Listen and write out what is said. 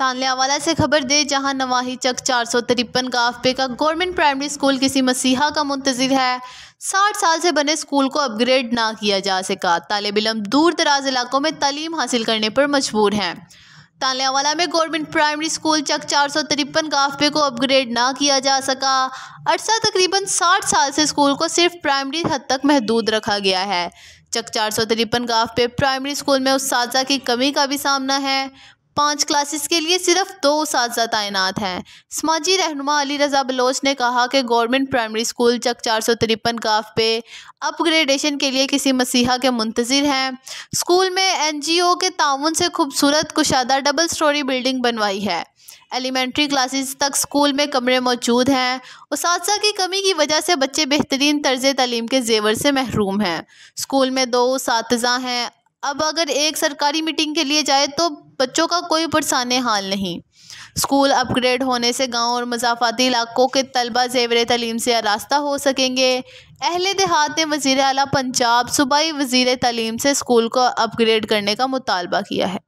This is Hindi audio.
तालियांवाला से खबर दे, जहां नवाही चक 453 गाफे का गवर्नमेंट प्राइमरी स्कूल किसी मसीहा का मुंतजिर है। 60 साल से बने स्कूल को अपग्रेड ना किया जा सका। तालिब इल्म दूर दराज इलाकों में तालीम हासिल करने पर मजबूर हैं। तालियांवाला में गवर्नमेंट प्राइमरी स्कूल चक 453 गाफे को अपग्रेड ना किया जा सका। अरसा तकरीबन 60 साल से स्कूल को सिर्फ प्राइमरी हद तक महदूद रखा गया है। चक 453 गाफे प्राइमरी स्कूल में उस्ताज़ा की कमी का भी सामना है। 5 क्लासेस के लिए सिर्फ 2 उस्ताज़ा तैनात हैं। समाजी रहनुमा अली रज़ा बलोच ने कहा कि गवर्नमेंट प्राइमरी स्कूल चक 453 गाफे अपग्रेडेशन के लिए किसी मसीहा के मुंतज़िर हैं। स्कूल में NGO के ताउन से खूबसूरत कुशादा डबल स्टोरी बिल्डिंग बनवाई है। एलिमेंट्री क्लासेस तक स्कूल में कमरे मौजूद हैं। उस्ताज़ा की कमी की वजह से बच्चे बेहतरीन तर्ज तालीम के जेवर से महरूम हैं। स्कूल में 2 उस्ताज़ा हैं। अब अगर एक सरकारी मीटिंग के लिए जाए तो बच्चों का कोई पुरसाने हाल नहीं। स्कूल अपग्रेड होने से गांव और मज़ाफ़ाती इलाकों के तलबा ज़ेवर तालीम से आरास्ता हो सकेंगे। अहले देहात ने वज़ीर आला पंजाब सूबाई वज़ीर तालीम से स्कूल को अपग्रेड करने का मुतालबा किया है।